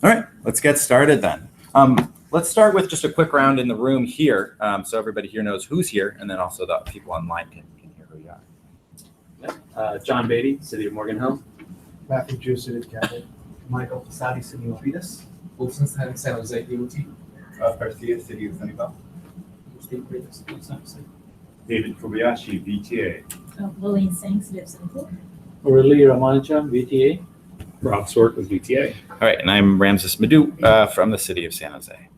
All right, let's get started then. Let's start with just a quick round in the room here, so everybody here knows who's here, and then also the people online can hear who you are. John Beatty, City of Morgan Hill. Matthew Jew, City of Catholic. Michael Fasadi, City of Vidas. Wilson San Jose, VMT. Garcia, City of Sanibel. Steve Graves, City of San Jose. David Kobayashi, VTA. Lillian Singh, City of Singapore. Aurelie Ramancha, VTA. Rob Swart with VTA. All right, and I'm Ramses Madhu from the City of San Jose.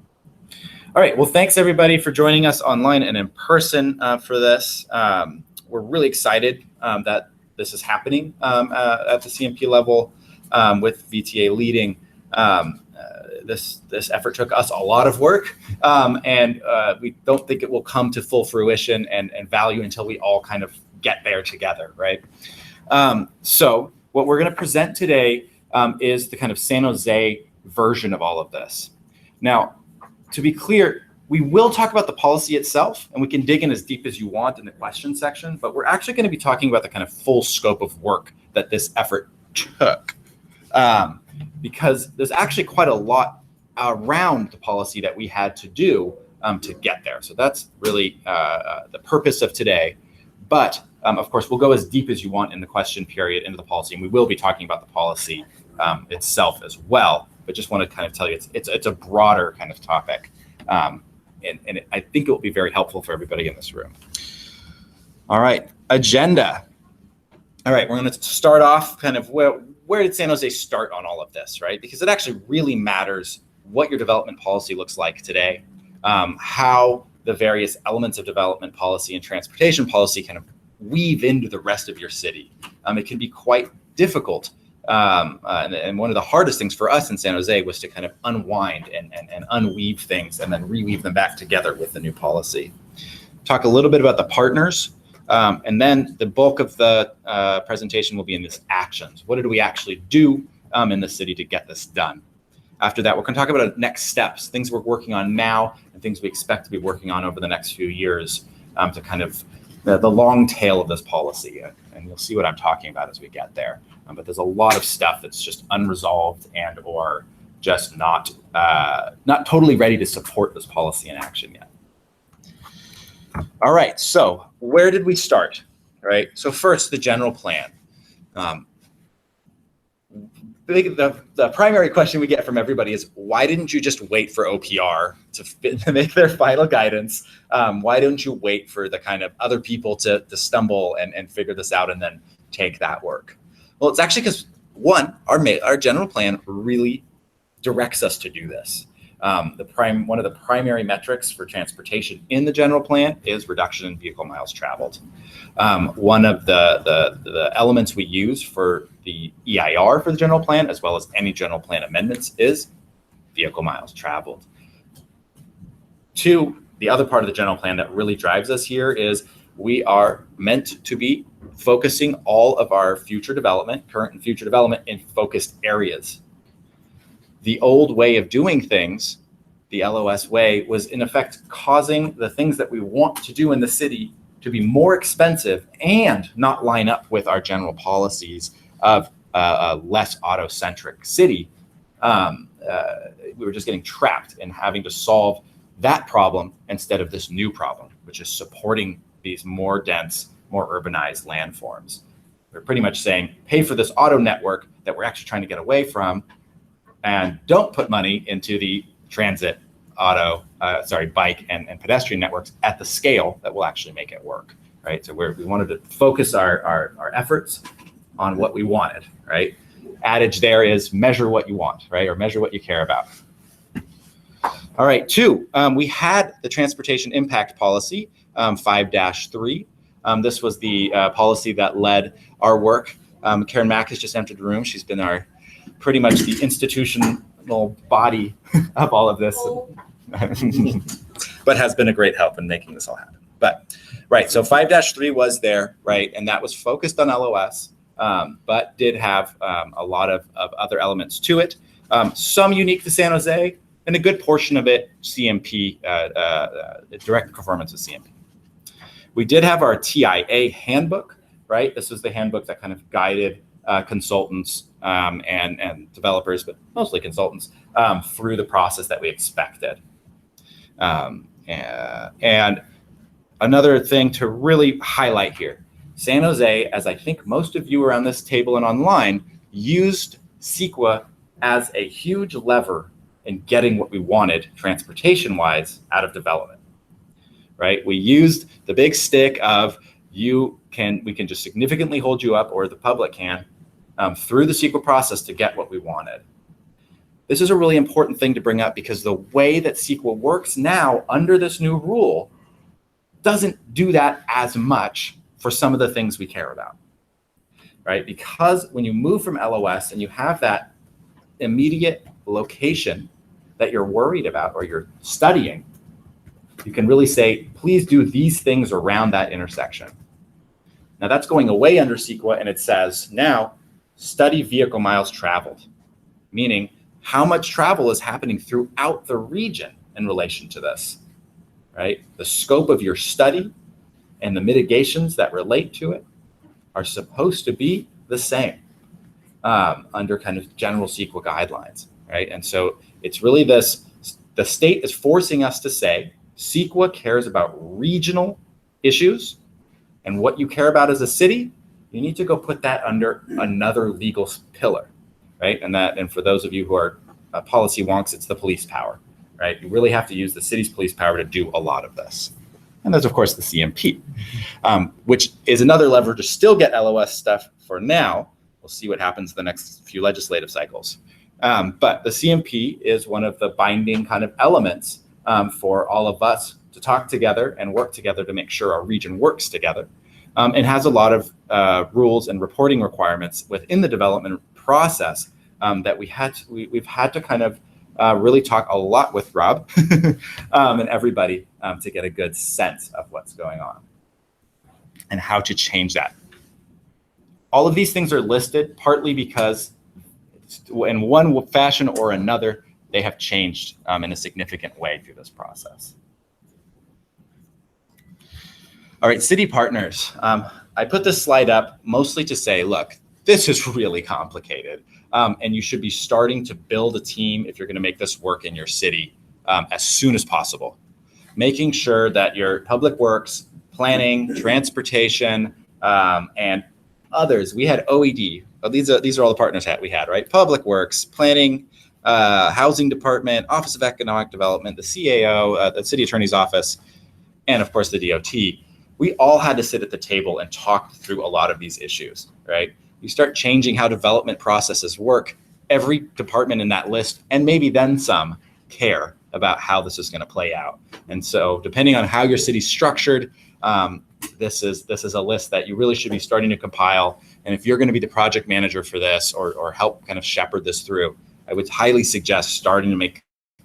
All right, well, thanks everybody for joining us online and in person for this. We're really excited that this is happening at the CMP level with VTA leading. This effort took us a lot of work, and we don't think it will come to full fruition and value until we all kind of get there together, right? So what we're going to present today is the kind of San Jose version of all of this. Now, to be clear, we will talk about the policy itself, and we can dig in as deep as you want in the question section, but we're actually going to be talking about the kind of full scope of work that this effort took. Because there's actually quite a lot around the policy that we had to do to get there. So that's really the purpose of today. But of course, we'll go as deep as you want in the question period into the policy, and we will be talking about the policy itself as well. But just want to kind of tell you, it's a broader kind of topic. And I think it will be very helpful for everybody in this room. All right, agenda. All right, we're going to start off kind of where did San Jose start on all of this, right? Because it actually really matters what your development policy looks like today, how the various elements of development policy and transportation policy kind of weave into the rest of your city. It can be quite difficult. And one of the hardest things for us in San Jose was to kind of unwind and unweave things and then reweave them back together with the new policy. Talk a little bit about the partners. And then the bulk of the presentation will be in this actions. What did we actually do in the city to get this done? After that, we're going to talk about next steps, things we're working on now and things we expect to be working on over the next few years to kind of the long tail of this policy. And you'll see what I'm talking about as we get there. But there's a lot of stuff that's just unresolved and or just not totally ready to support this policy in action yet. All right, so where did we start? All right, so first, the general plan. The primary question we get from everybody is, why didn't you just wait for OPR to make their final guidance? Why don't you wait for the kind of other people to stumble and figure this out and then take that work? Well, it's actually because, one, our general plan really directs us to do this. One of the primary metrics for transportation in the general plan is reduction in vehicle miles traveled. One of the elements we use for the EIR for the general plan, as well as any general plan amendments, is vehicle miles traveled. Two, the other part of the general plan that really drives us here is we are meant to be focusing all of our current and future development in focused areas. The old way of doing things, the LOS way, was in effect causing the things that we want to do in the city to be more expensive and not line up with our general policies of a less auto-centric city. We were just getting trapped in having to solve that problem instead of this new problem, which is supporting these more dense, more urbanized landforms. We're pretty much saying, pay for this auto network that we're actually trying to get away from, and don't put money into the transit, bike and pedestrian networks at the scale that will actually make it work, right? So we wanted to focus our efforts on what we wanted, right? Adage there is measure what you want, right? Or measure what you care about. All right, two, we had the transportation impact policy, 5-3. This was the policy that led our work. Karen Mack has just entered the room. She's been pretty much the institutional body of all of this, but has been a great help in making this all happen. But right, so 5-3 was there, right? And that was focused on LOS, but did have a lot of other elements to it. Some unique to San Jose, and a good portion of it CMP, direct performance of CMP. We did have our TIA handbook, right? This was the handbook that kind of guided consultants and developers, but mostly consultants, through the process that we expected. And another thing to really highlight here, San Jose, as I think most of you around this table and online, used CEQA as a huge lever in getting what we wanted transportation-wise out of development, right? We used the big stick of we can just significantly hold you up, or the public can, through the CEQA process to get what we wanted. This is a really important thing to bring up because the way that CEQA works now under this new rule doesn't do that as much for some of the things we care about, right? Because when you move from LOS and you have that immediate location that you're worried about or you're studying, you can really say, please do these things around that intersection. Now that's going away under CEQA, and it says now study vehicle miles traveled, meaning how much travel is happening throughout the region in relation to this, right? The scope of your study and the mitigations that relate to it are supposed to be the same under kind of general CEQA guidelines, right? And so it's really this, the state is forcing us to say, CEQA cares about regional issues, and what you care about as a city, you need to go put that under another legal pillar, right? And for those of you who are policy wonks, it's the police power, right? You really have to use the city's police power to do a lot of this. And there's, of course, the CMP, which is another lever to still get LOS stuff for now. We'll see what happens the next few legislative cycles. But the CMP is one of the binding kind of elements for all of us to talk together and work together to make sure our region works together. It has a lot of rules and reporting requirements within the development process that we've had to kind of really talk a lot with Rob and everybody to get a good sense of what's going on and how to change that. All of these things are listed partly because in one fashion or another, they have changed in a significant way through this process. All right, city partners. I put this slide up mostly to say, look, this is really complicated. And you should be starting to build a team if you're going to make this work in your city as soon as possible. Making sure that your public works, planning, transportation, and others. We had OED. Oh, these are all the partners we had, right? Public works, planning, housing department, Office of Economic Development, the CAO, the city attorney's office, and of course the DOT. We all had to sit at the table and talk through a lot of these issues, right? You start changing how development processes work, every department in that list, and maybe then some, care about how this is going to play out. And so depending on how your city's structured, this is a list that you really should be starting to compile. And if you're going to be the project manager for this or help kind of shepherd this through, I would highly suggest starting to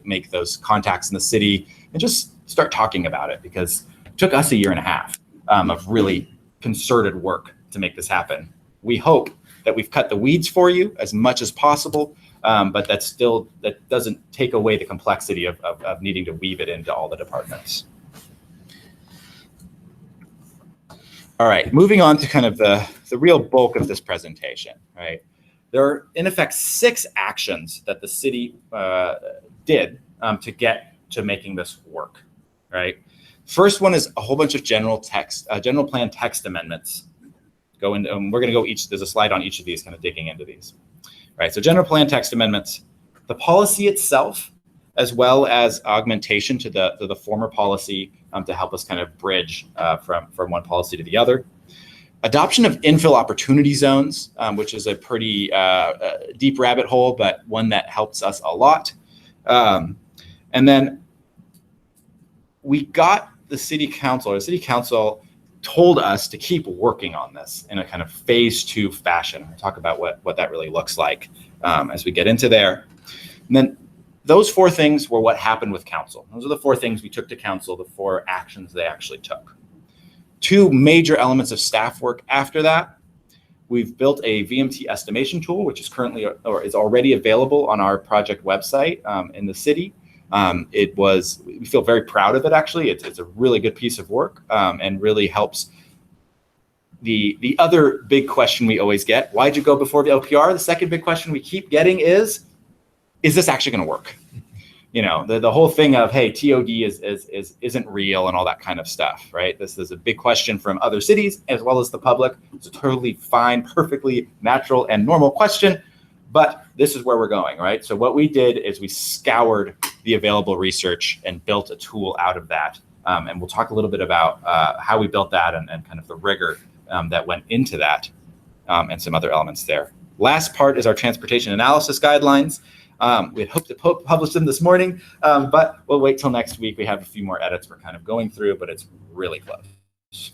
make those contacts in the city and just start talking about it, because it took us 1.5 years of really concerted work to make this happen. We hope that we've cut the weeds for you as much as possible, but that doesn't take away the complexity of needing to weave it into all the departments. All right, moving on to kind of the real bulk of this presentation, right? There are, in effect, 6 actions that the city did to get to making this work, right? First one is a whole bunch of general plan text amendments. We're going to go there's a slide on each of these, kind of digging into these. Right, so general plan text amendments, the policy itself, as well as augmentation to the former policy to help us kind of bridge from one policy to the other. Adoption of infill opportunity zones, which is a pretty deep rabbit hole, but one that helps us a lot. And then we got the city council told us to keep working on this in a kind of phase 2 fashion. We'll talk about what that really looks like as we get into there. And then those 4 things were what happened with council. Those are the 4 things we took to council, the 4 actions they actually took. 2 major elements of staff work after that. We've built a VMT estimation tool, which is currently or is already available on our project website in the city. We feel very proud of it, actually. It's a really good piece of work and really helps The other big question we always get, why'd you go before the OPR? The second big question we keep getting is this actually going to work? You know, the whole thing of, hey, TOD isn't real and all that kind of stuff, right? This is a big question from other cities as well as the public. It's a totally fine, perfectly natural and normal question, but this is where we're going, right? So what we did is we scoured the available research and built a tool out of that. And we'll talk a little bit about how we built that and kind of the rigor that went into that and some other elements there. Last part is our transportation analysis guidelines. We had hoped to publish them this morning, but we'll wait till next week. We have a few more edits we're kind of going through, but it's really close.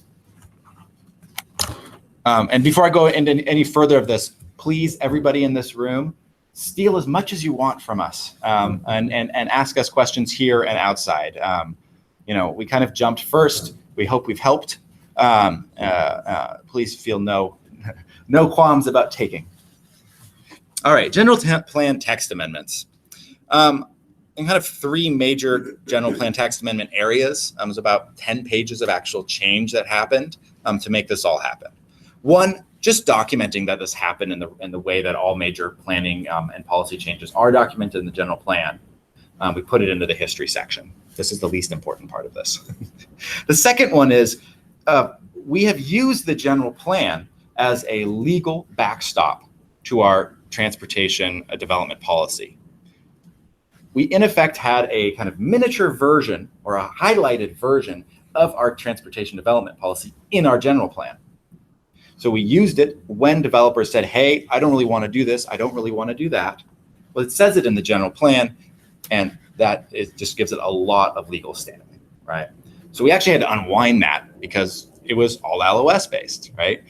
And before I go into any further of this, please, everybody in this room, steal as much as you want from us and ask us questions here and outside. You know, we kind of jumped first. We hope we've helped. Please feel no qualms about taking. All right, general plan text amendments. And kind of three major general plan text amendment areas. There's about 10 pages of actual change that happened to make this all happen. One, just documenting that this happened in the way that all major planning and policy changes are documented in the general plan. We put it into the history section. This is the least important part of this. The second one is we have used the general plan as a legal backstop to our transportation development policy. We in effect had a kind of miniature version or a highlighted version of our transportation development policy in our general plan. So we used it when developers said, hey, I don't really want to do this. I don't really want to do that. Well, it says it in the general plan, and that just gives it a lot of legal standing, right? So we actually had to unwind that because it was all LOS based, right?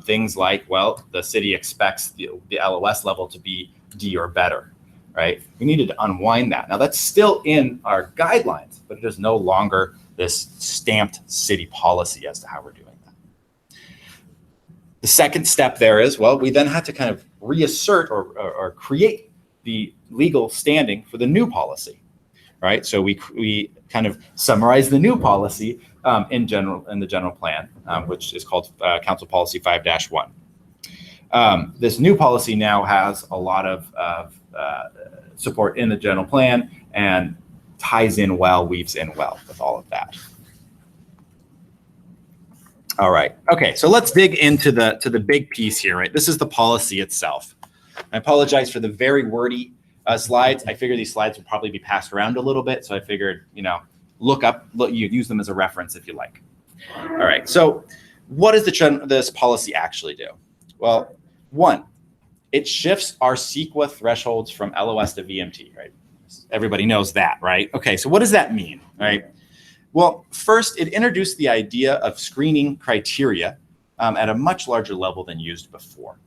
Things like, well, the city expects the LOS level to be D or better, right? We needed to unwind that. Now that's still in our guidelines, but it is no longer this stamped city policy as to how we're doing that. The second step there is, well, we then had to kind of reassert or create the legal standing for the new policy, right? So we kind of summarize the new policy in the general plan, which is called Council Policy 5-1. This new policy now has a lot of support in the general plan and ties in well, weaves in well with all of that. All right. Okay. So let's dig into the big piece here, right? This is the policy itself. I apologize for the very wordy slides. I figure these slides will probably be passed around a little bit. So I figured, you know, you use them as a reference if you like. All right. So what does this policy actually do? Well, one, it shifts our CEQA thresholds from LOS to VMT, right? Everybody knows that, right? Okay. So what does that mean, right? Well, first, it introduced the idea of screening criteria at a much larger level than used before.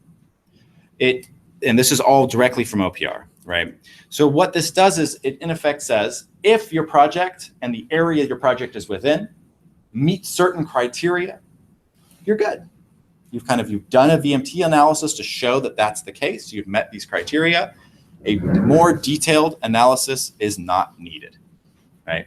And this is all directly from OPR, right? So what this does is it in effect says, if your project and the area your project is within meet certain criteria, you're good. You've done a VMT analysis to show that that's the case. You've met these criteria. A more detailed analysis is not needed, right?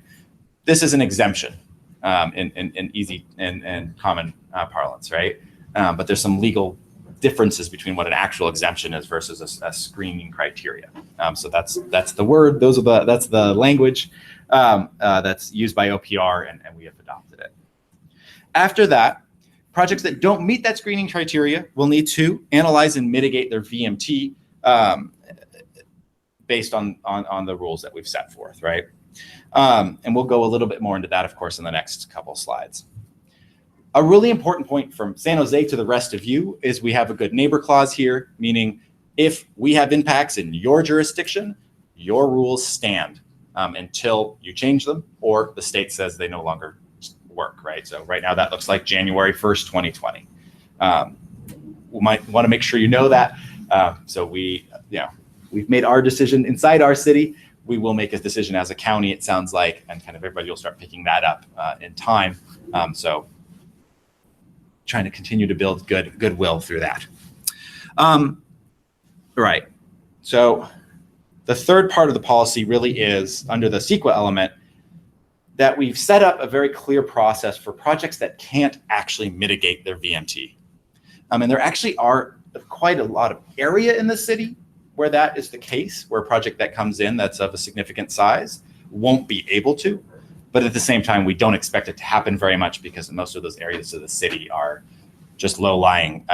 This is an exemption in easy and common parlance, right? But there's some legal differences between what an actual exemption is versus a screening criteria. So that's the word. That's the language that's used by OPR, and we have adopted it. After that, projects that don't meet that screening criteria will need to analyze and mitigate their VMT based on the rules that we've set forth, right? And we'll go a little bit more into that, of course, in the next couple slides. A really important point from San Jose to the rest of you is we have a good neighbor clause here, meaning if we have impacts in your jurisdiction, your rules stand until you change them or the state says they no longer work, right? So right now that looks like January 1st, 2020. We might want to make sure you know that. So we've made our decision inside our city. We will make a decision as a county, it sounds like, and kind of everybody will start picking that up in time. So trying to continue to build goodwill through that. Right. So the third part of the policy really is under the CEQA element that we've set up a very clear process for projects that can't actually mitigate their VMT, And there actually are quite a lot of area in the city where that is the case, where a project that comes in that's of a significant size won't be able to. But at the same time, we don't expect it to happen very much because most of those areas of the city are just low-lying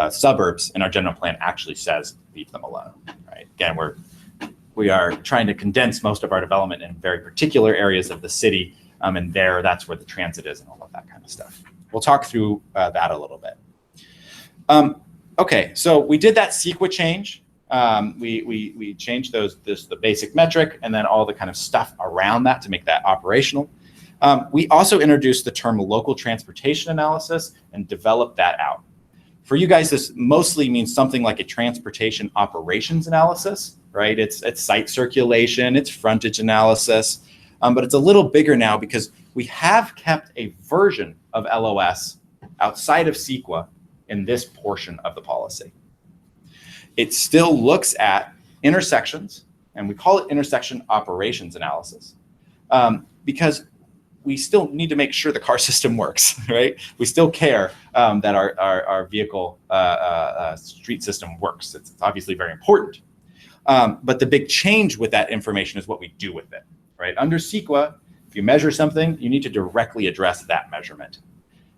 suburbs, and our general plan actually says leave them alone. Right? Again, we are trying to condense most of our development in very particular areas of the city, and that's where the transit is and all of that kind of stuff. We'll talk through that a little bit. Okay, so we did that CEQA change. We changed the basic metric and then all the kind of stuff around that to make that operational. We also introduced the term local transportation analysis and developed that out. For you guys, this mostly means something like a transportation operations analysis, right? It's site circulation, it's frontage analysis, but it's a little bigger now because we have kept a version of LOS outside of CEQA in this portion of the policy. It still looks at intersections, and we call it intersection operations analysis, because we still need to make sure the car system works, right? We still care that our vehicle street system works. It's obviously very important. But the big change with that information is what we do with it, right? Under CEQA, if you measure something, you need to directly address that measurement.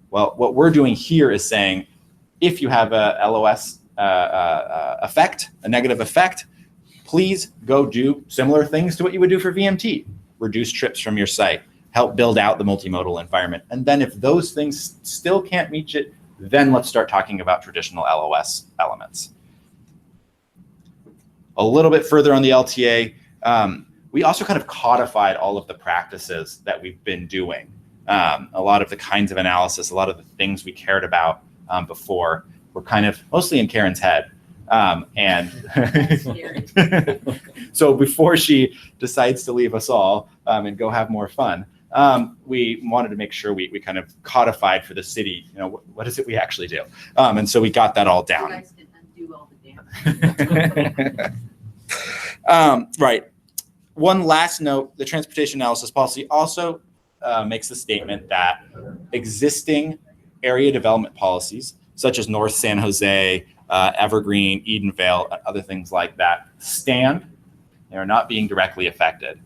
Well, what we're doing here is saying, if you have a LOS effect, a negative effect, please go do similar things to what you would do for VMT. Reduce trips from your site, help build out the multimodal environment. And then if those things still can't meet it, then let's start talking about traditional LOS elements. A little bit further on the LTA, we also kind of codified all of the practices that we've been doing. A lot of the kinds of analysis, a lot of the things we cared about before were kind of mostly in Karen's head. So before she decides to leave us all and go have more fun, we wanted to make sure we kind of codified for the city, what is it we actually do? And so we got that all down. You guys can undo all the damage. Right. One last note, the transportation analysis policy also makes the statement that existing area development policies, such as North San Jose, Evergreen, Edenvale, other things like that, stand. They are not being directly affected.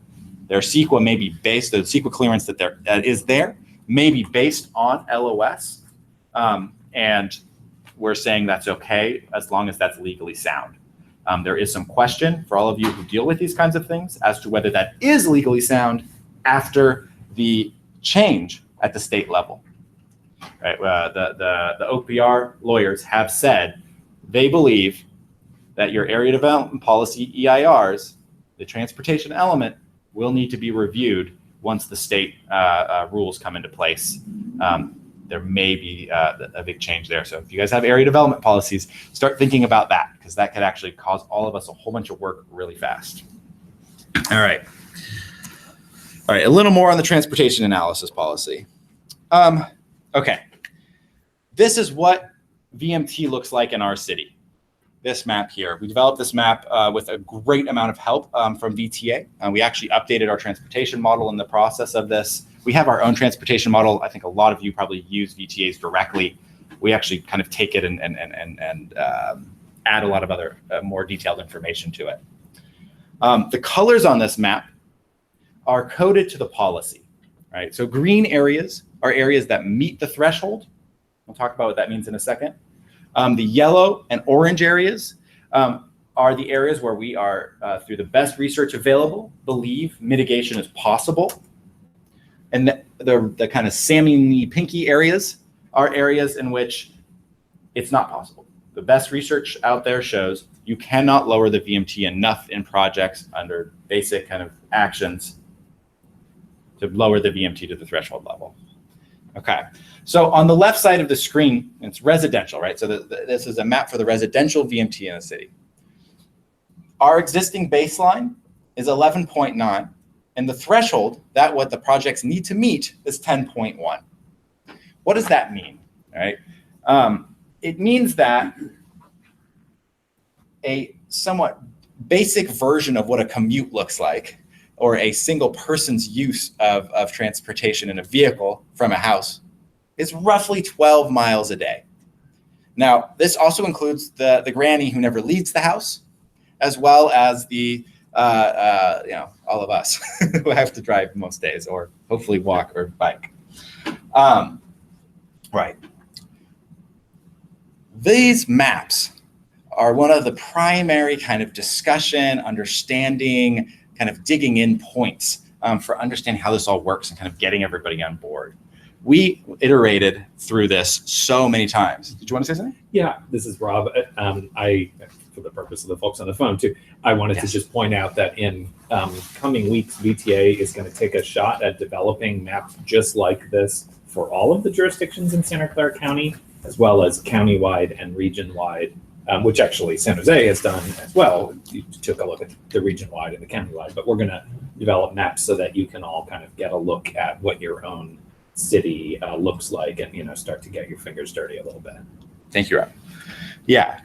Their CEQA may be based, the CEQA clearance that is there may be based on LOS, and we're saying that's okay as long as that's legally sound. There is some question for all of you who deal with these kinds of things as to whether that is legally sound after the change at the state level. Right? The OPR lawyers have said they believe that your area development policy EIRs, the transportation element, will need to be reviewed once the state rules come into place. There may be a big change there. So if you guys have area development policies, start thinking about that, because that could actually cause all of us a whole bunch of work really fast. All right, a little more on the transportation analysis policy. Okay, this is what VMT looks like in our city. This map here. We developed this map with a great amount of help from VTA. We actually updated our transportation model in the process of this. We have our own transportation model. I think a lot of you probably use VTAs directly. We actually kind of take it and add a lot of other more detailed information to it. The colors on this map are coded to the policy, right? So green areas are areas that meet the threshold. We'll talk about what that means in a second. The yellow and orange areas are the areas where we are, through the best research available, believe mitigation is possible. And the kind of salmon-y pinky areas are areas in which it's not possible. The best research out there shows you cannot lower the VMT enough in projects under basic kind of actions to lower the VMT to the threshold level. Okay, so on the left side of the screen, it's residential, right? So this is a map for the residential VMT in a city. Our existing baseline is 11.9, and the threshold, that what the projects need to meet, is 10.1. What does that mean, all right? It means that a somewhat basic version of what a commute looks like, or a single person's use of transportation in a vehicle from a house, is roughly 12 miles a day. Now, this also includes the granny who never leaves the house, as well as the all of us who have to drive most days, or hopefully walk or bike. Right. These maps are one of the primary kind of discussion, understanding, kind of digging in points for understanding how this all works and kind of getting everybody on board. We iterated through this so many times. Did you want to say something? Yeah, this is Rob. For the purpose of the folks on the phone too, I wanted to just point out that in coming weeks, VTA is going to take a shot at developing maps just like this for all of the jurisdictions in Santa Clara County, as well as countywide and region-wide, which actually San Jose has done as well. You took a look at the region-wide and the countywide, but we're going to develop maps so that you can all kind of get a look at what your own city looks like, and start to get your fingers dirty a little bit. Thank you, Rob. Yeah,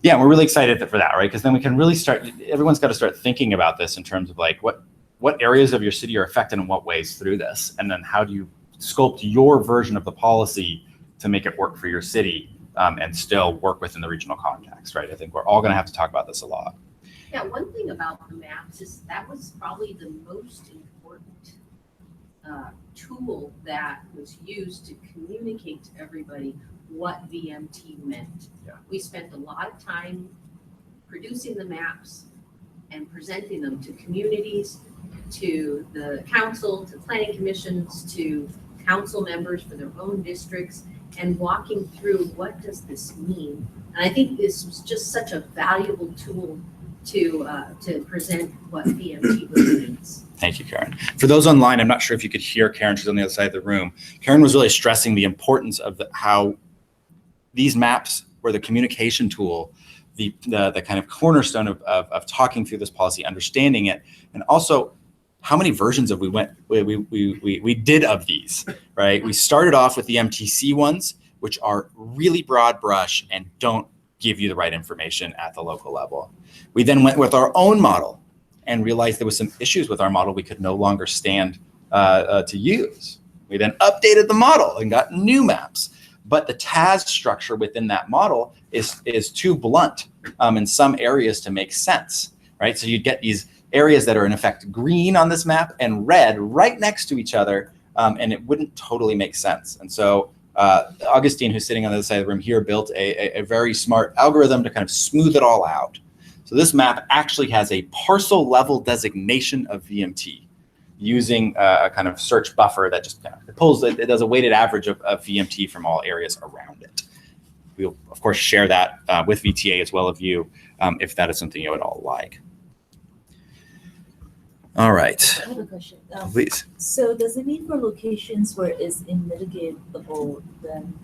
we're really excited for that, right? Because then we can really start. Everyone's got to start thinking about this in terms of like what areas of your city are affected in what ways through this, and then how do you sculpt your version of the policy to make it work for your city and still work within the regional context, right? I think we're all going to have to talk about this a lot. Yeah, one thing about the maps is that was probably the most important tool that was used to communicate to everybody what VMT meant. Yeah. We spent a lot of time producing the maps and presenting them to communities, to the council, to planning commissions, to council members for their own districts, and walking through what does this mean. And I think this was just such a valuable tool to present what VMT really means. Thank you, Karen. For those online, I'm not sure if you could hear Karen. She's on the other side of the room. Karen was really stressing the importance of how these maps were the communication tool, the kind of cornerstone of talking through this policy, understanding it, and also how many versions of we did of these, right? We started off with the MTC ones, which are really broad brush and don't give you the right information at the local level. We then went with our own model and realized there was some issues with our model we could no longer stand to use. We then updated the model and got new maps. But the TAS structure within that model is too blunt in some areas to make sense, right? So you get these areas that are in effect green on this map and red right next to each other, and it wouldn't totally make sense. And so Augustine, who's sitting on the other side of the room here, built a very smart algorithm to kind of smooth it all out. So this map actually has a parcel level designation of VMT using a kind of search buffer that just it does a weighted average of VMT from all areas around it. We'll, of course, share that with VTA as well as you if that is something you would all like. All right. I have a question. Please. So does it mean for locations where it's unmitigatable, then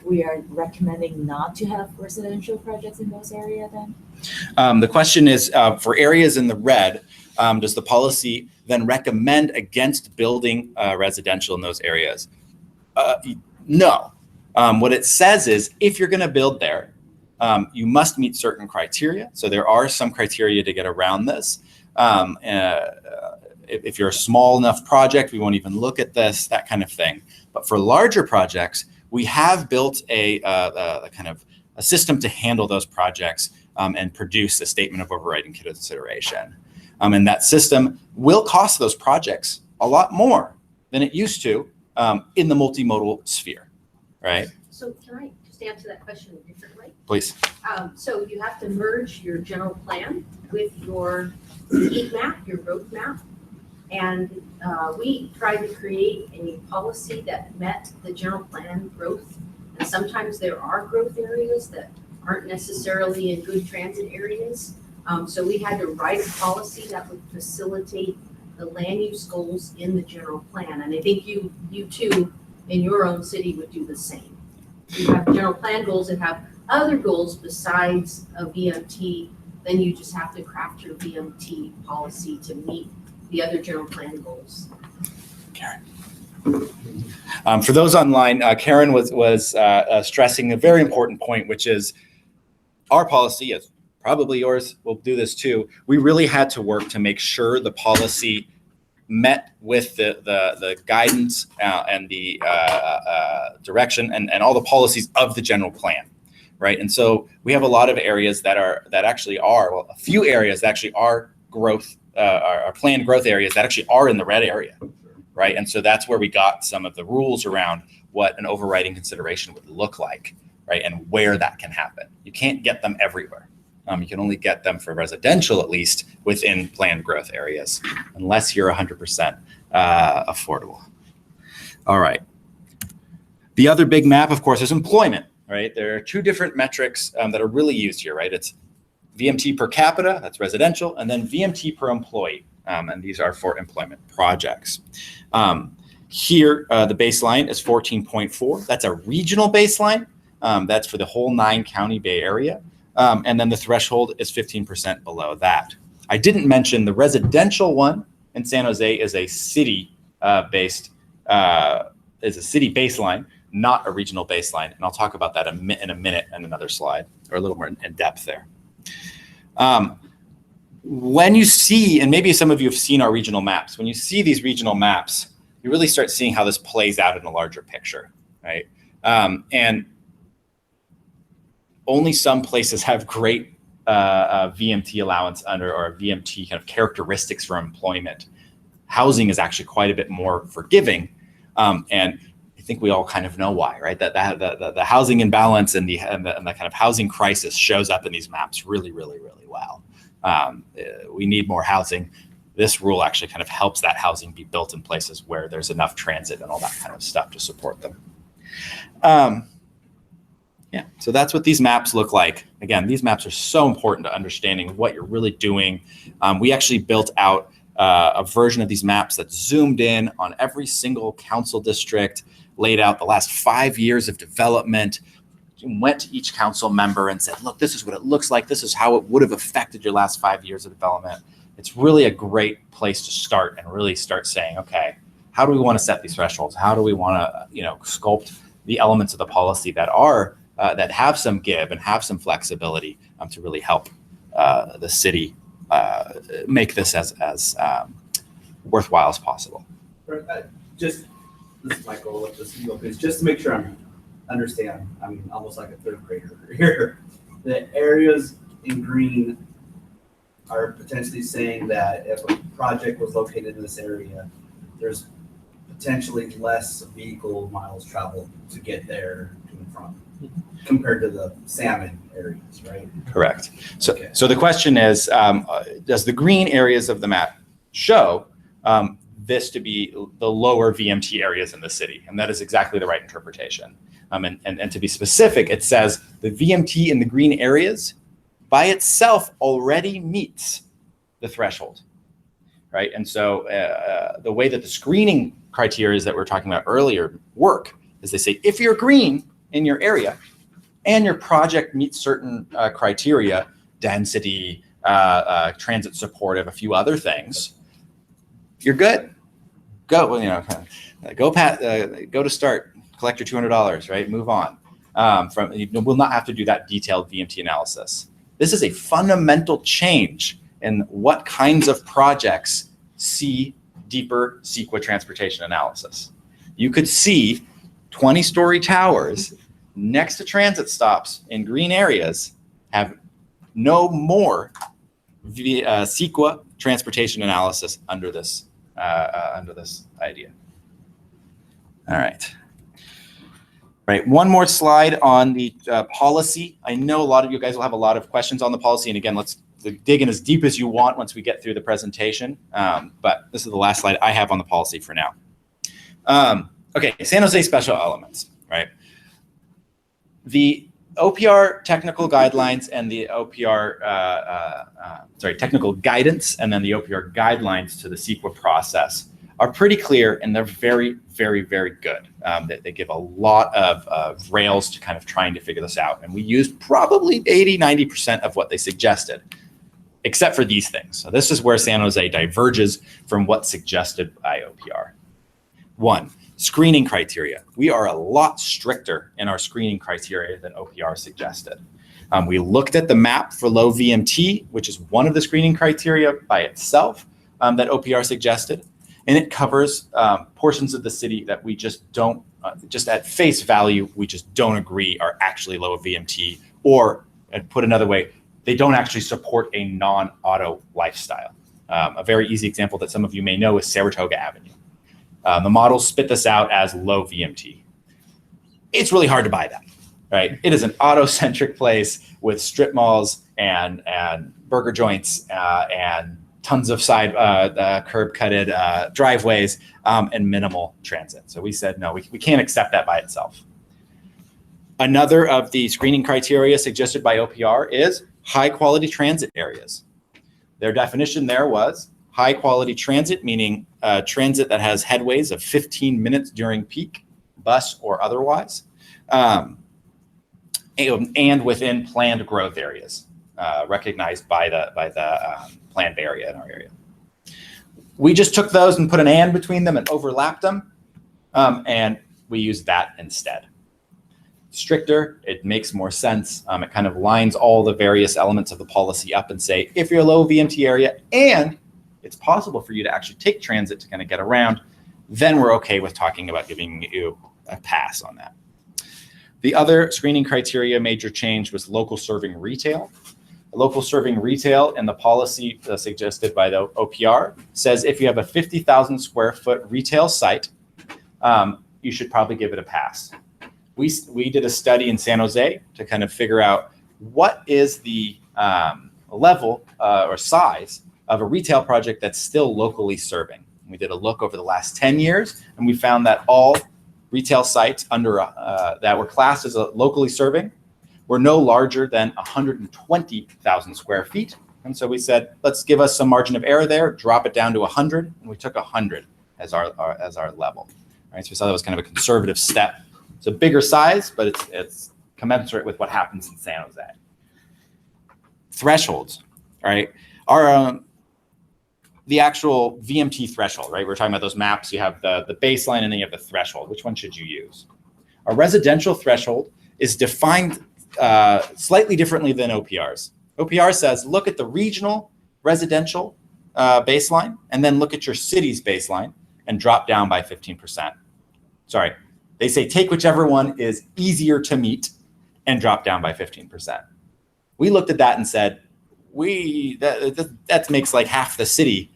we are recommending not to have residential projects in those areas then? The question is, for areas in the red, does the policy then recommend against building residential in those areas? No. What it says is if you're going to build there, you must meet certain criteria. So there are some criteria to get around this. If you're a small enough project, we won't even look at this, that kind of thing. But for larger projects, we have built a kind of a system to handle those projects and produce a statement of overriding consideration. And that system will cost those projects a lot more than it used to in the multimodal sphere, right? So can I just answer that question a different way? Please. So you have to merge your general plan with your heat map, your road map. And we tried to create a policy that met the general plan growth. And sometimes there are growth areas that aren't necessarily in good transit areas. So we had to write a policy that would facilitate the land use goals in the general plan. And I think you too, in your own city, would do the same. You have general plan goals that have other goals besides a VMT, then you just have to craft your VMT policy to meet the other general plan goals. Karen. For those online, Karen was stressing a very important point, which is our policy, as probably yours will do this too. We really had to work to make sure the policy met with the guidance and the direction and all the policies of the general plan, right? And so we have a lot of areas that actually are, well, a few areas that actually are growth, are planned growth areas that actually are in the red area, right? And so that's where we got some of the rules around what an overriding consideration would look like, right? And where that can happen. You can't get them everywhere. You can only get them for residential, at least within planned growth areas, unless you're 100% affordable. All right. The other big map, of course, is employment, right? There are two different metrics that are really used here, right? It's VMT per capita, that's residential, and then VMT per employee, and these are for employment projects. Here, the baseline is 14.4. That's a regional baseline. That's for the whole 9-county Bay Area. And then the threshold is 15% below that. I didn't mention the residential one in San Jose is a city-based, is a city baseline, not a regional baseline. And I'll talk about that in a minute in another slide, or a little more in depth there. When you see, and maybe some of you have seen our regional maps, when you see these regional maps, you really start seeing how this plays out in a larger picture, right? And only some places have great VMT allowance under, or VMT kind of characteristics for employment. Housing is actually quite a bit more forgiving, and I think we all kind of know why, right? That the housing imbalance and the kind of housing crisis shows up in these maps really, really, really well. We need more housing. This rule actually kind of helps that housing be built in places where there's enough transit and all that kind of stuff to support them. Yeah, so that's what these maps look like. Again, these maps are so important to understanding what you're really doing. We actually built out a version of these maps that zoomed in on every single council district, laid out the last 5 years of development, went to each council member and said, look, this is what it looks like. This is how it would have affected your last 5 years of development. It's really a great place to start and really start saying, okay, how do we want to set these thresholds? How do we want to, sculpt the elements of the policy that are that have some give and have some flexibility to really help the city make this as worthwhile as possible. Just, this is my goal with this email, is just to make sure I understand. I'm almost like a third grader here. The areas in green are potentially saying that if a project was located in this area, there's potentially less vehicle miles traveled to get there to and from, compared to the salmon areas, right? Correct. So the question is, does the green areas of the map show this to be the lower VMT areas in the city? And that is exactly the right interpretation. And to be specific, it says the VMT in the green areas by itself already meets the threshold, right? And so the way that the screening criteria that we were talking about earlier work is they say, if you're green in your area and your project meets certain criteria, density, transit supportive, a few other things, you're good. Go, go to start, collect your $200, right? Move on. You will not have to do that detailed VMT analysis. This is a fundamental change in what kinds of projects see deeper CEQA transportation analysis. You could see 20-story towers next to transit stops in green areas have no more CEQA transportation analysis under this idea. All right. Right, one more slide on the policy. I know a lot of you guys will have a lot of questions on the policy, and again, let's dig in as deep as you want once we get through the presentation. But this is the last slide I have on the policy for now. Okay, San Jose special elements, right? The OPR technical guidelines and the OPR, technical guidance, and then the OPR guidelines to the CEQA process are pretty clear, and they're very, very, very good. They give a lot of rails to kind of trying to figure this out. And we used probably 80–90% of what they suggested, except for these things. So this is where San Jose diverges from what's suggested by OPR. One, screening criteria. We are a lot stricter in our screening criteria than OPR suggested. We looked at the map for low VMT, which is one of the screening criteria by itself that OPR suggested. And it covers portions of the city that we just don't, just at face value, we just don't agree are actually low VMT or put another way, they don't actually support a non-auto lifestyle. A very easy example that some of you may know is Saratoga Avenue. The models spit this out as low VMT. It's really hard to buy that, right? It is an auto-centric place with strip malls and burger joints and tons of side curb-cutted driveways and minimal transit. So we said, no, we can't accept that by itself. Another of the screening criteria suggested by OPR is high-quality transit areas. Their definition there was high-quality transit, meaning transit that has headways of 15 minutes during peak, bus or otherwise, and within planned growth areas recognized by the planned area in our area. We just took those and put an and between them and overlapped them, and we used that instead. Stricter, it makes more sense. It kind of lines all the various elements of the policy up and say, if you're a low VMT area and it's possible for you to actually take transit to kind of get around, then we're okay with talking about giving you a pass on that. The other screening criteria major change was local serving retail. Local serving retail in the policy suggested by the OPR says if you have a 50,000 square foot retail site, you should probably give it a pass. We did a study in San Jose to kind of figure out what is the level or size of a retail project that's still locally serving. We did a look over the last 10 years, and we found that all retail sites under that were classed as locally serving were no larger than 120,000 square feet. And so we said, let's give us some margin of error there, drop it down to 100, and we took 100 as our level. All right, so we saw that was kind of a conservative step. It's a bigger size, but it's commensurate with what happens in San Jose. Thresholds, right, are the actual VMT threshold, right? We're talking about those maps. You have the baseline and then you have the threshold. Which one should you use? A residential threshold is defined slightly differently than OPR's. OPR says, look at the regional residential baseline and then look at your city's baseline and drop down by 15%. Sorry, they say take whichever one is easier to meet and drop down by 15%. We looked at that and said, that makes like half the city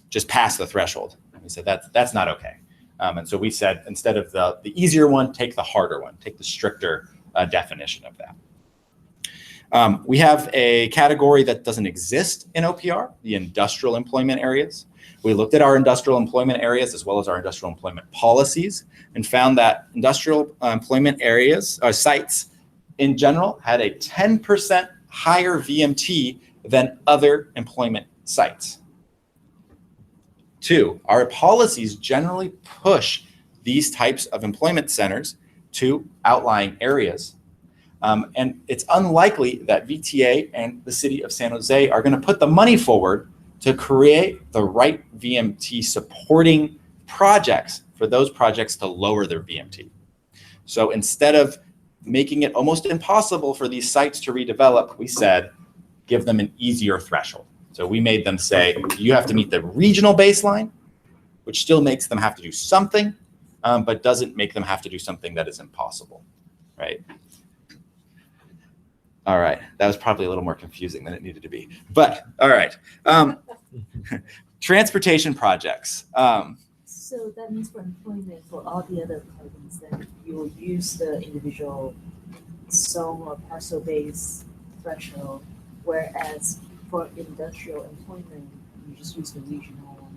just pass the threshold. And we said that's not okay. And so we said instead of the easier one, take the harder one, take the stricter definition of that. We have a category that doesn't exist in OPR, the industrial employment areas. We looked at our industrial employment areas as well as our industrial employment policies and found that industrial employment areas or sites in general had a 10% higher VMT than other employment sites. 2, our policies generally push these types of employment centers to outlying areas. And it's unlikely that VTA and the city of San Jose are going to put the money forward to create the right VMT supporting projects for those projects to lower their VMT. So instead of making it almost impossible for these sites to redevelop, we said, give them an easier threshold. So we made them say, you have to meet the regional baseline, which still makes them have to do something, but doesn't make them have to do something that is impossible, right? All right, that was probably a little more confusing than it needed to be, but all right. Transportation projects. So that means for employment, for all the other plugins, then you will use the individual zone or parcel-based threshold, whereas for industrial employment, you just use the regional one.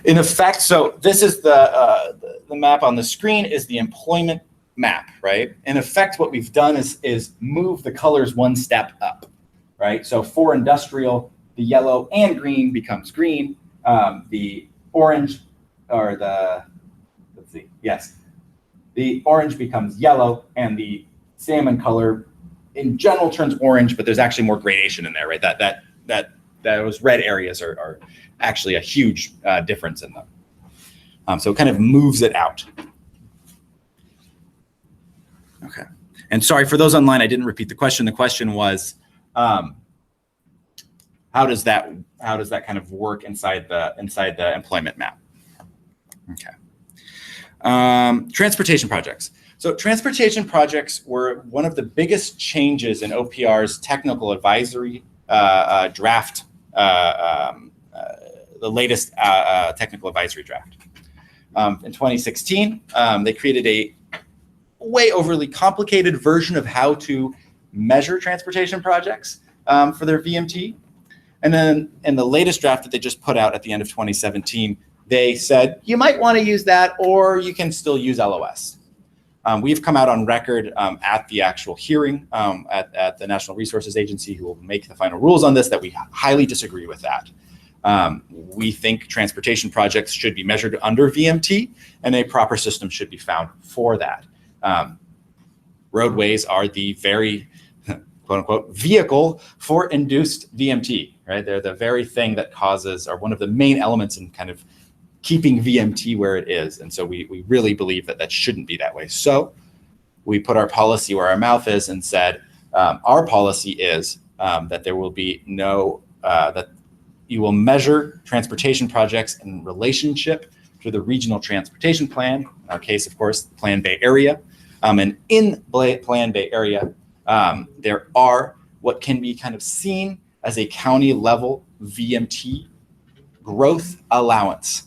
In effect, so this is the map on the screen is the employment map, right? In effect, what we've done is move the colors one step up, right? So for industrial, the yellow and green becomes green. The orange or the orange becomes yellow, and the salmon color in general turns orange, but there's actually more gradation in there, right? Those red areas are actually a huge difference in them. So it kind of moves it out. Okay. And sorry for those online, I didn't repeat the question. The question was, how does that kind of work inside the employment map? Okay. Transportation projects. So transportation projects were one of the biggest changes in OPR's technical advisory draft, the latest technical advisory draft. In 2016, they created a way overly complicated version of how to measure transportation projects for their VMT. And then in the latest draft that they just put out at the end of 2017, they said, you might want to use that, or you can still use LOS. We've come out on record at the actual hearing at the National Resources Agency, who will make the final rules on this, that we highly disagree with that. We think transportation projects should be measured under VMT, and a proper system should be found for that. Roadways are the very, quote unquote, vehicle for induced VMT, right? They're the very thing that causes, or one of the main elements in kind of keeping VMT where it is. And so we really believe that that shouldn't be that way. So we put our policy where our mouth is and said, our policy is that there will be no, that you will measure transportation projects in relationship to the regional transportation plan, in our case, of course, Plan Bay Area. And in Plan Bay Area, there are what can be kind of seen as a county level VMT growth allowance.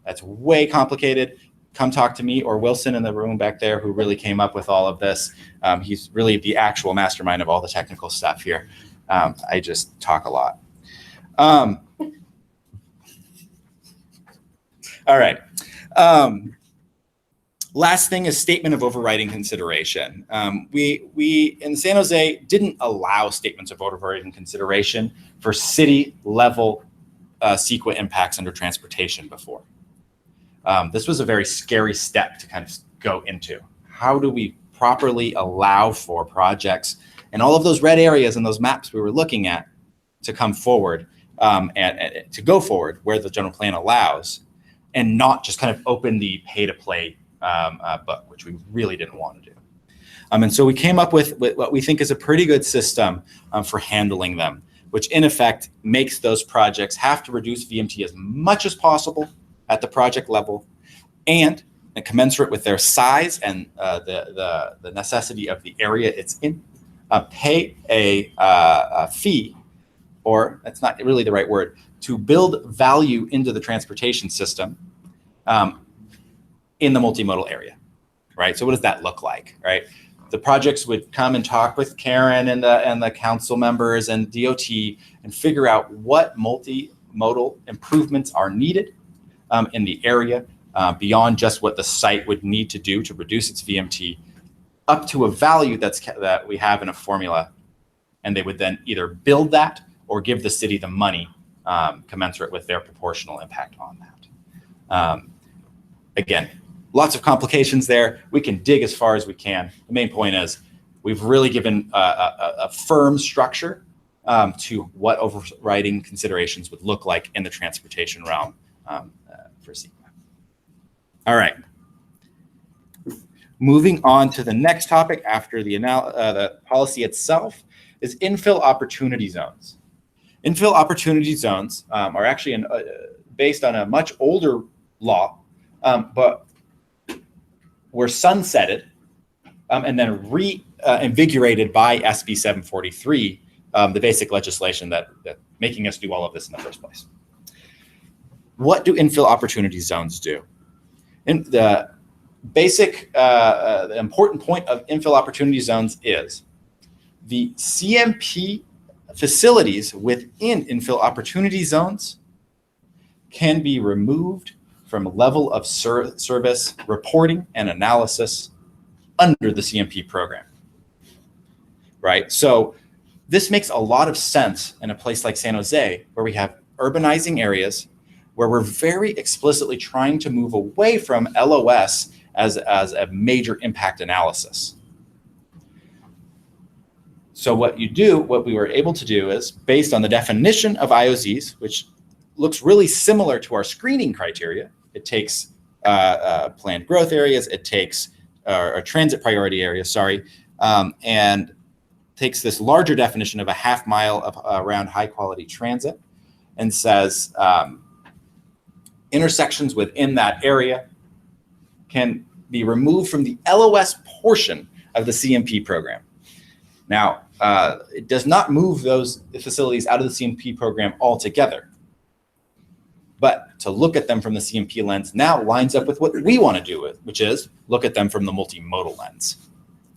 That's way complicated. Come talk to me or Wilson in the room back there, who really came up with all of this. He's really the actual mastermind of all the technical stuff here. I just talk a lot. All right. Last thing is statement of overriding consideration. We in San Jose didn't allow statements of overriding consideration for city level CEQA impacts under transportation before. This was a very scary step to kind of go into. How do we properly allow for projects and all of those red areas and those maps we were looking at to come forward and to go forward where the general plan allows, and not just kind of open the pay-to-play book, which we really didn't want to do. And so we came up with what we think is a pretty good system for handling them, which in effect makes those projects have to reduce VMT as much as possible at the project level, and commensurate with their size and the necessity of the area it's in, pay a fee, or that's not really the right word, to build value into the transportation system in the multimodal area, right? So what does that look like, right? The projects would come and talk with Karen and the council members and DOT and figure out what multimodal improvements are needed in the area beyond just what the site would need to do to reduce its VMT, up to a value that we have in a formula, and they would then either build that or give the city the money commensurate with their proportional impact on that. Again, lots of complications there. We can dig as far as we can. The main point is we've really given a firm structure to what overriding considerations would look like in the transportation realm for CEQA. All right. Moving on to the next topic after the policy itself is infill opportunity zones. Infill opportunity zones are actually based on a much older law, but were sunsetted and then reinvigorated by SB 743, the basic legislation that making us do all of this in the first place. What do infill opportunity zones do? And the basic, the important point of infill opportunity zones is the CMP facilities within infill opportunity zones can be removed from level of service reporting and analysis under the CMP program, right? So this makes a lot of sense in a place like San Jose, where we have urbanizing areas, where we're very explicitly trying to move away from LOS as a major impact analysis. So what we were able to do is, based on the definition of IOZs, which looks really similar to our screening criteria, it takes planned growth areas, it takes or transit priority areas, and takes this larger definition of a half mile of around high quality transit and says intersections within that area can be removed from the LOS portion of the CMP program. Now, it does not move those facilities out of the CMP program altogether. But to look at them from the CMP lens now lines up with what we want to do, which is look at them from the multimodal lens,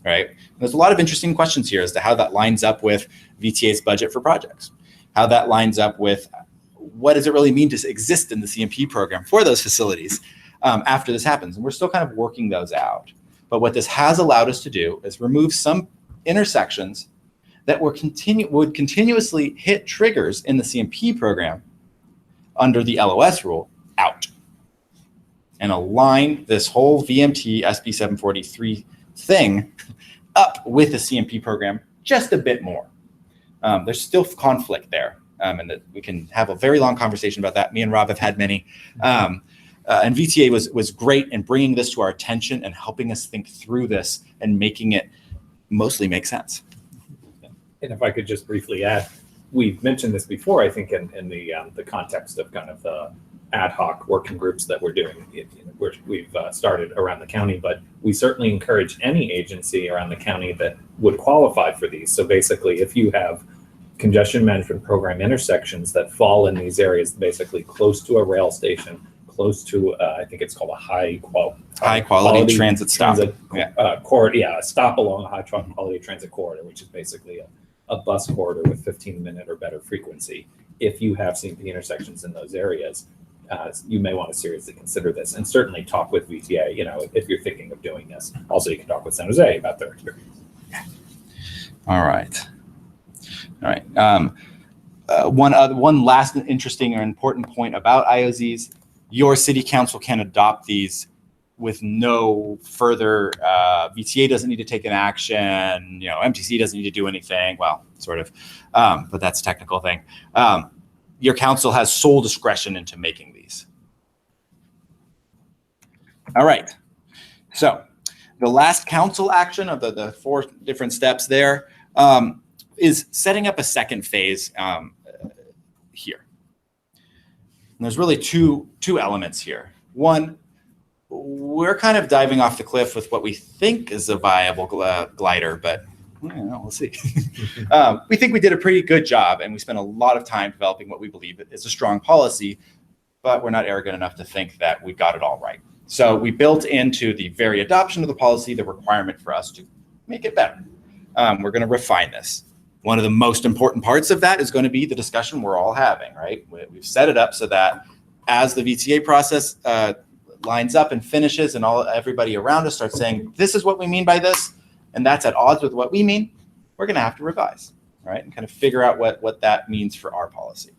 right? And there's a lot of interesting questions here as to how that lines up with VTA's budget for projects, how that lines up with what does it really mean to exist in the CMP program for those facilities after this happens. And we're still kind of working those out. But what this has allowed us to do is remove some intersections that would continuously hit triggers in the CMP program under the LOS rule out, and align this whole VMT SB 743 thing up with the CMP program just a bit more. There's still conflict there, and that we can have a very long conversation about that. Me and Rob have had many. And VTA was great in bringing this to our attention and helping us think through this and making it mostly make sense. And if I could just briefly add, we've mentioned this before, I think, in the context of kind of the ad hoc working groups that we're doing, we've started around the county, but we certainly encourage any agency around the county that would qualify for these. So basically, if you have congestion management program intersections that fall in these areas, basically close to a rail station, close to, I think it's called a high quality transit stop. A stop along a high quality transit corridor, which is basically a bus corridor with 15-minute or better frequency. If you have CMP intersections in those areas, you may want to seriously consider this, and certainly talk with VTA, if you're thinking of doing this. Also, you can talk with San Jose about their experience. All right. One last interesting or important point about IOZs: your city council can adopt these with no further, VTA doesn't need to take an action, MTC doesn't need to do anything, well, sort of, but that's a technical thing. Your council has sole discretion into making these. All right, so the last council action of the 4 different steps there is setting up a second phase here. And there's really two elements here. One, we're kind of diving off the cliff with what we think is a viable glider, but we'll see. We think we did a pretty good job, and we spent a lot of time developing what we believe is a strong policy, but we're not arrogant enough to think that we got it all right. So we built into the very adoption of the policy the requirement for us to make it better. We're going to refine this. One of the most important parts of that is going to be the discussion we're all having, right? We've set it up so that as the VTA process lines up and finishes, and everybody around us starts saying, this is what we mean by this, and that's at odds with what we mean, we're going to have to revise, right? And kind of figure out what that means for our policy.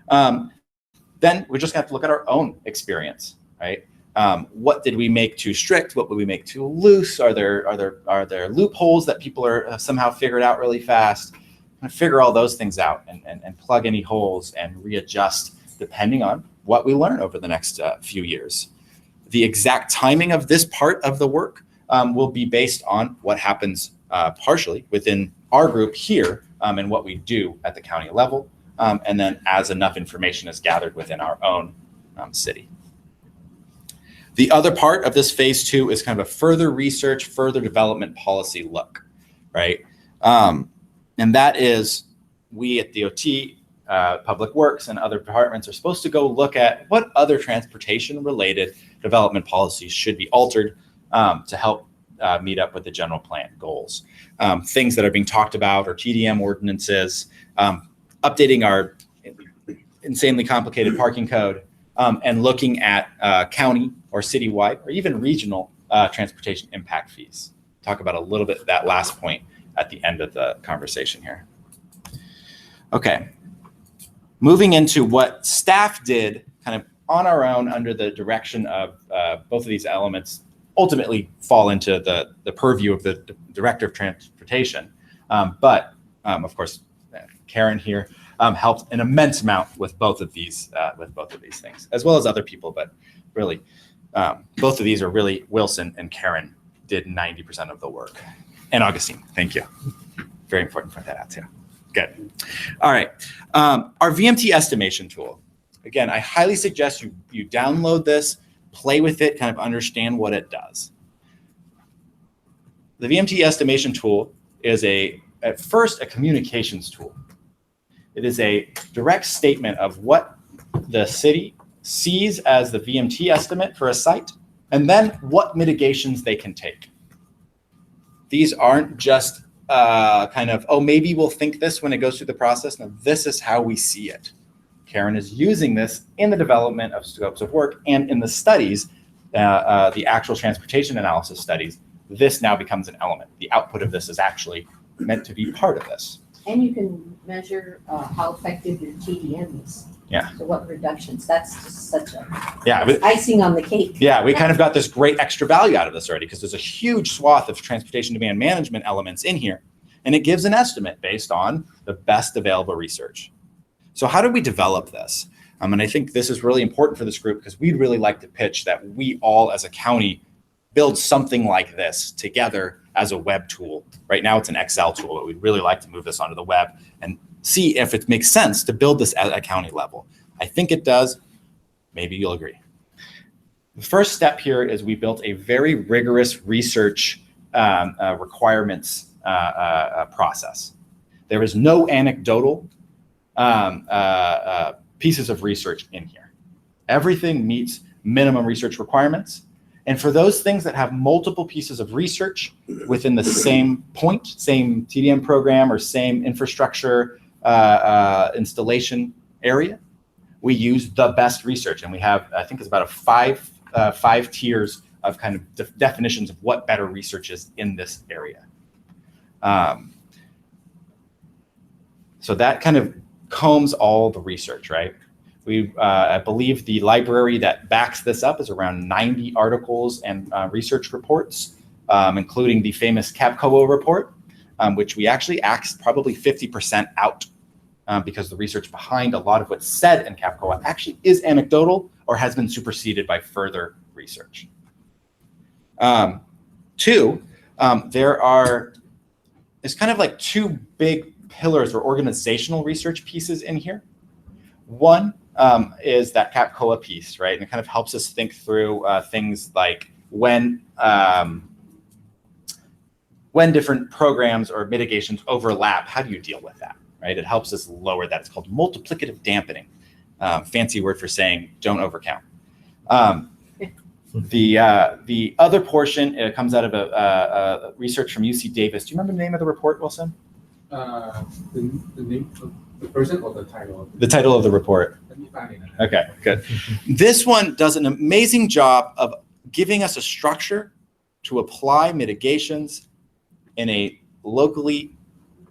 Then we're just going to have to look at our own experience, right? What did we make too strict? What would we make too loose? Are there loopholes that people are somehow figured out really fast? And figure all those things out and plug any holes and readjust depending on what we learn over the next few years. The exact timing of this part of the work will be based on what happens partially within our group here and what we do at the county level, and then as enough information is gathered within our own city. The other part of this phase 2 is kind of a further research, further development policy look, right? And that is, we at DOT, Public Works, and other departments are supposed to go look at what other transportation-related development policies should be altered to help meet up with the general plan goals. Things that are being talked about are TDM ordinances, updating our insanely complicated parking code, and looking at county or citywide or even regional transportation impact fees. Talk about a little bit of that last point at the end of the conversation here. Okay, moving into what staff did kind of on our own under the direction of both of these elements ultimately fall into the purview of the Director of Transportation. But of course, Karen here helped an immense amount with both of these things, as well as other people. But really, both of these are really Wilson and Karen did 90% of the work. And Augustine, thank you. Very important to point that out too. Good. All right. Our VMT estimation tool. Again, I highly suggest you download this. play with it, kind of understand what it does. The VMT estimation tool is at first a communications tool. It is a direct statement of what the city sees as the VMT estimate for a site, and then what mitigations they can take. These aren't just kind of, oh, maybe we'll think this when it goes through the process. No, this is how we see it. Karen is using this in the development of scopes of work and in the studies, the actual transportation analysis studies. This now becomes an element. The output of this is actually meant to be part of this. And you can measure how effective your TDM is. Yeah. So what reductions, that's just such a Yeah, icing on the cake. yeah, we kind of got this great extra value out of this already because there's a huge swath of transportation demand management elements in here. And it gives an estimate based on the best available research. So how did we develop this? And I think this is really important for this group because we'd really like to pitch that we all as a county build something like this together as a web tool. Right now it's an Excel tool, but we'd really like to move this onto the web and see if it makes sense to build this at a county level. I think it does. Maybe you'll agree. The first step here is we built a very rigorous research requirements process. There is no anecdotal pieces of research in here. Everything meets minimum research requirements. And for those things that have multiple pieces of research within the same point, same TDM program or same infrastructure installation area, we use the best research. And we have, I think it's about five tiers of kind of definitions of what better research is in this area. So that kind of combs all the research, right? I believe the library that backs this up is around 90 articles and research reports, including the famous CAPCOA report, which we actually axed probably 50% out because the research behind a lot of what's said in CAPCOA actually is anecdotal or has been superseded by further research. Two, there's kind of like two big pillars or organizational research pieces in here. One is that CAPCOA piece, right? And it kind of helps us think through things like when different programs or mitigations overlap, how do you deal with that, right? It helps us lower that. It's called multiplicative dampening. Fancy word for saying don't overcount. The other portion comes out of a research from UC Davis. Do you remember the name of the report, Wilson? The name of the person or the title? The title of the report. Let me find it. Okay, good. This one does an amazing job of giving us a structure to apply mitigations in a locally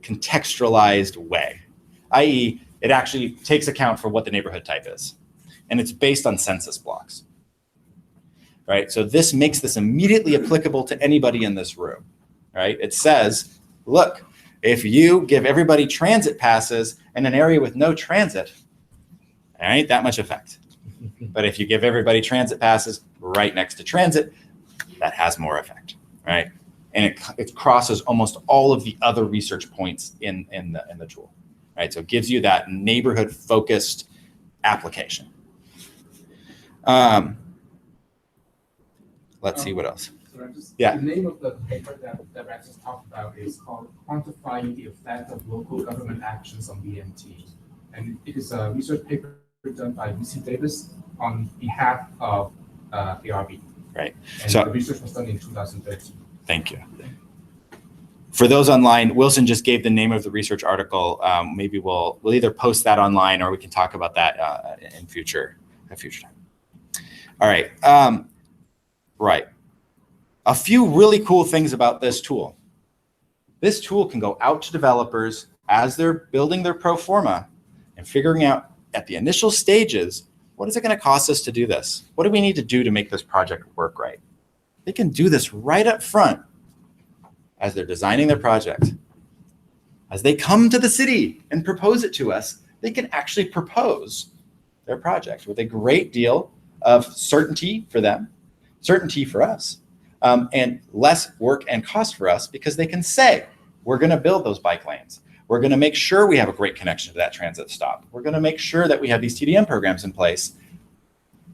contextualized way, i.e., it actually takes account for what the neighborhood type is. And it's based on census blocks, right? So this makes this immediately applicable to anybody in this room, right? It says, look, if you give everybody transit passes in an area with no transit, there ain't that much effect. But if you give everybody transit passes right next to transit, that has more effect, right? And it crosses almost all of the other research points in the tool, right? So it gives you that neighborhood-focused application. Let's see what else. Yeah. The name of the paper that Rex just talked about is called Quantifying the Effect of Local Government Actions on VMT. And it is a research paper done by UC Davis on behalf of ARB. Right. And So the research was done in 2013. Thank you. For those online, Wilson just gave the name of the research article. Maybe we'll either post that online or we can talk about that in future time. All right. Right. A few really cool things about this tool. This tool can go out to developers as they're building their pro forma and figuring out at the initial stages, what is it going to cost us to do this? What do we need to do to make this project work right? They can do this right up front as they're designing their project. As they come to the city and propose it to us, they can actually propose their project with a great deal of certainty for them, certainty for us, and less work and cost for us because they can say, we're going to build those bike lanes. We're going to make sure we have a great connection to that transit stop. We're going to make sure that we have these TDM programs in place.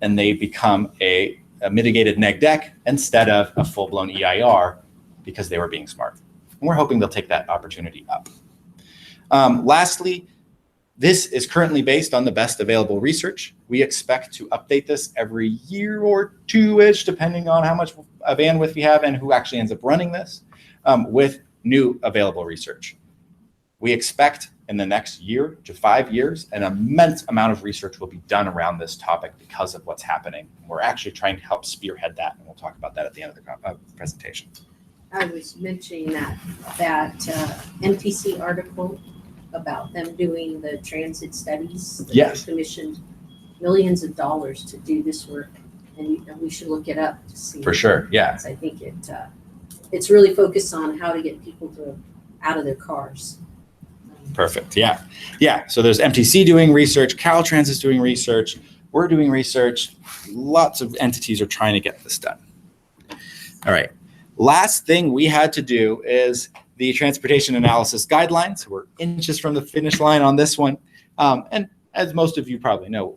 And they become a a mitigated neg deck instead of a full-blown EIR because they were being smart. And we're hoping they'll take that opportunity up. Lastly, this is currently based on the best available research. We expect to update this every year or two-ish, depending on how much bandwidth we have and who actually ends up running this, with new available research. We expect in the next year to 5 years, an immense amount of research will be done around this topic because of what's happening. We're actually trying to help spearhead that, and we'll talk about that at the end of the presentation. I was mentioning that MTC article about them doing the transit studies. That Yes. they commissioned millions of dollars to do this work, and we should look it up to see. For sure, yeah. Because I think it's really focused on how to get people out of their cars. Perfect. Yeah. Yeah. So there's MTC doing research, Caltrans is doing research, we're doing research. Lots of entities are trying to get this done. All right. Last thing we had to do is the transportation analysis guidelines. We're inches from the finish line on this one. And as most of you probably know,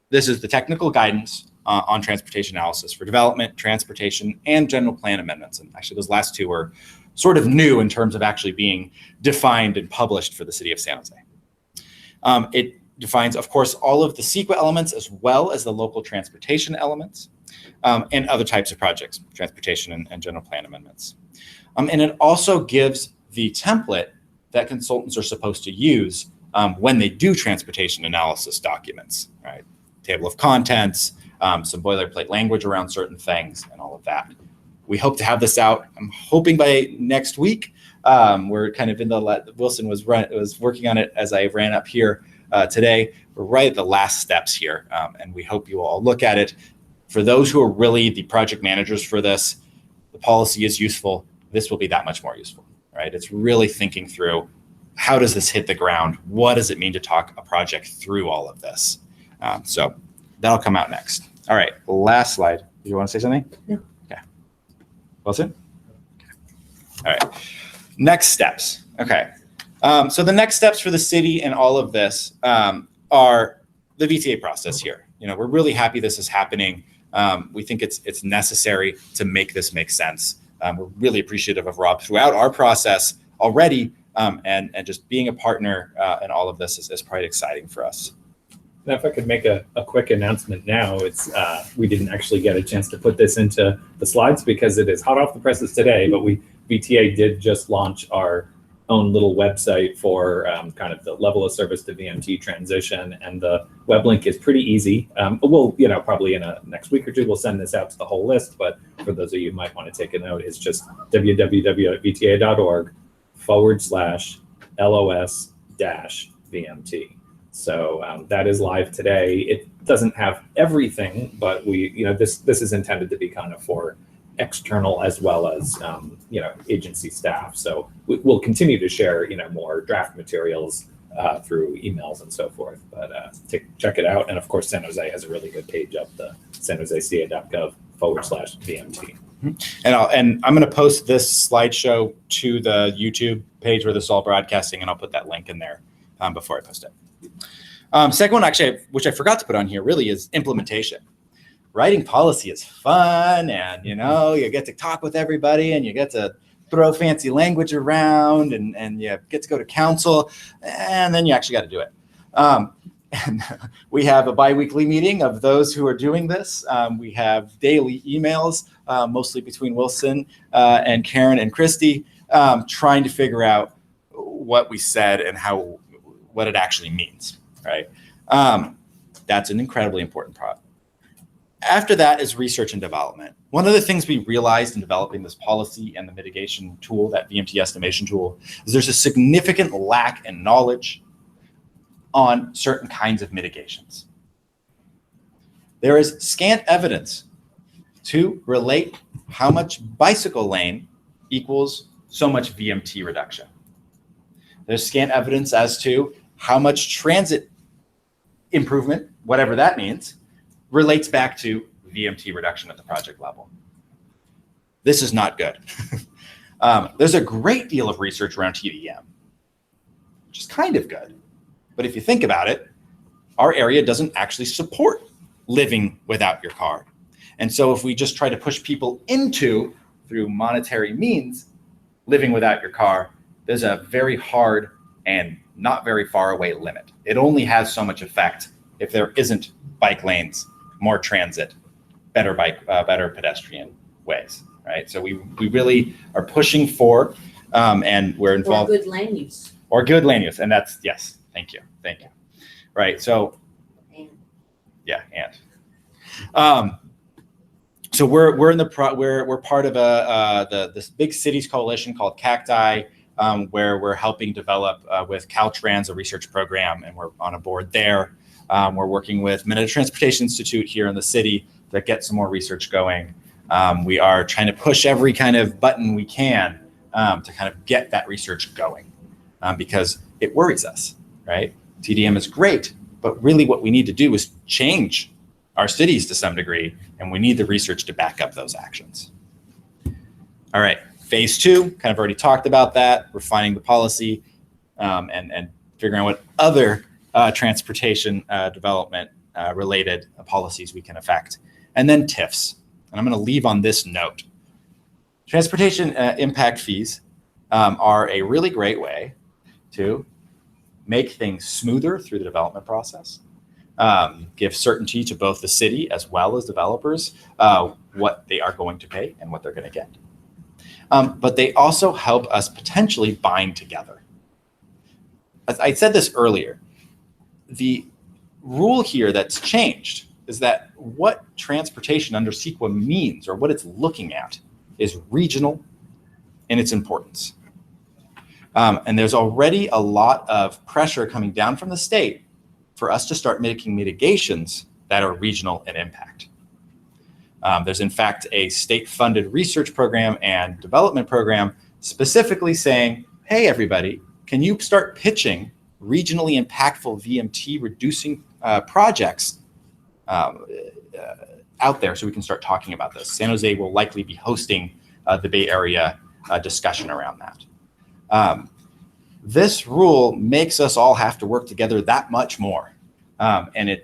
this is the technical guidance on transportation analysis for development, transportation, and general plan amendments. And actually those last two are sort of new in terms of actually being defined and published for the city of San Jose. It defines, of course, all of the CEQA elements as well as the local transportation elements and other types of projects, transportation and general plan amendments. And it also gives the template that consultants are supposed to use when they do transportation analysis documents, right? Table of contents, some boilerplate language around certain things and all of that. We hope to have this out. I'm hoping by next week. We're kind of in the Wilson was working on it as I ran up here today. We're right at the last steps here, and we hope you all look at it. For those who are really the project managers for this, the policy is useful. This will be that much more useful, right? It's really thinking through how does this hit the ground? What does it mean to talk a project through all of this? So that'll come out next. All right, last slide. Do you want to say something? No. Okay. Wilson? Okay. All right. Next steps. Okay. So the next steps for the city and all of this are the VTA process here. You know, we're really happy this is happening. We think it's necessary to make this make sense. We're really appreciative of Rob throughout our process already, and just being a partner in all of this is quite exciting for us. Now, if I could make a quick announcement now, it's we didn't actually get a chance to put this into the slides because it is hot off the presses today, but VTA did just launch our own little website for kind of the level of service to VMT transition, and the web link is pretty easy. We'll, probably in a next week or two, we'll send this out to the whole list, but for those of you who might want to take a note, it's just www.vta.org/LOS-VMT. So that is live today. It doesn't have everything, but this is intended to be kind of for external as well as agency staff. So we'll continue to share more draft materials through emails and so forth. But check it out, and of course, San Jose has a really good page up, the sanjoseca.gov/VMT. And I'm going to post this slideshow to the YouTube page where this is all broadcasting, and I'll put that link in there before I post it. Second one, actually, which I forgot to put on here, really is implementation. Writing policy is fun, and you get to talk with everybody, and you get to throw fancy language around, and you get to go to council, and then you actually got to do it. And we have a bi-weekly meeting of those who are doing this. We have daily emails, mostly between Wilson and Karen and Christy, trying to figure out what we said and what it actually means, right? That's an incredibly important part. After that is research and development. One of the things we realized in developing this policy and the mitigation tool, that VMT estimation tool, is there's a significant lack in knowledge on certain kinds of mitigations. There is scant evidence to relate how much bicycle lane equals so much VMT reduction. There's scant evidence as to how much transit improvement, whatever that means, relates back to VMT reduction at the project level. This is not good. There's a great deal of research around TDM, which is kind of good. But if you think about it, our area doesn't actually support living without your car. And so if we just try to push people into, through monetary means, living without your car, there's a very hard and not very far away limit. It only has so much effect if there isn't bike lanes, more transit, better pedestrian ways, right? So we really are pushing for, and we're Or involved. good land use. Or good land use, and that's, yes, thank you. Right, so, And yeah, and. So we're in the we're part of this big cities coalition called Cacti, where we're helping develop with Caltrans a research program, and we're on a board there. We're working with Minnesota Transportation Institute here in the city to get some more research going. We are trying to push every kind of button we can to kind of get that research going, because it worries us, right? TDM is great, but really what we need to do is change our cities to some degree, and we need the research to back up those actions. All right, phase 2, kind of already talked about that, refining the policy and figuring out what other transportation development related policies we can affect. And then TIFs, and I'm gonna leave on this note. Transportation impact fees are a really great way to make things smoother through the development process. Give certainty to both the city as well as developers what they are going to pay and what they're going to get. But they also help us potentially bind together. As I said this earlier, the rule here that's changed is that what transportation under CEQA means, or what it's looking at, is regional in its importance. And there's already a lot of pressure coming down from the state for us to start making mitigations that are regional in impact. There's in fact a state-funded research program and development program specifically saying, hey everybody, can you start pitching regionally impactful VMT reducing projects out there so we can start talking about this. San Jose will likely be hosting the Bay Area discussion around that. This rule makes us all have to work together that much more. And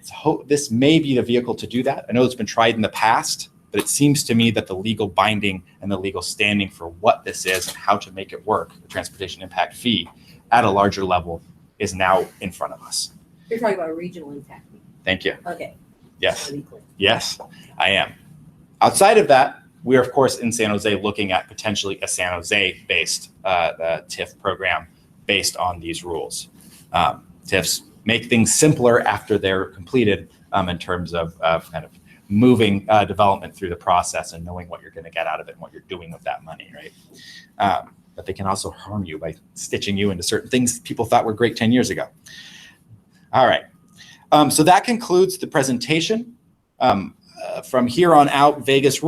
this may be the vehicle to do that. I know it's been tried in the past, but it seems to me that the legal binding and the legal standing for what this is and how to make it work, the transportation impact fee at a larger level, is now in front of us. you're talking about a regional impact. Thank you. Okay. Yes. To be clear. Yes, I am. Outside of that, we are of course in San Jose looking at potentially a San Jose-based TIF program based on these rules. TIFs make things simpler after they're completed in terms of kind of moving development through the process and knowing what you're going to get out of it and what you're doing with that money, right? But they can also harm you by stitching you into certain things people thought were great 10 years ago. All right. So that concludes the presentation. From here on out, Vegas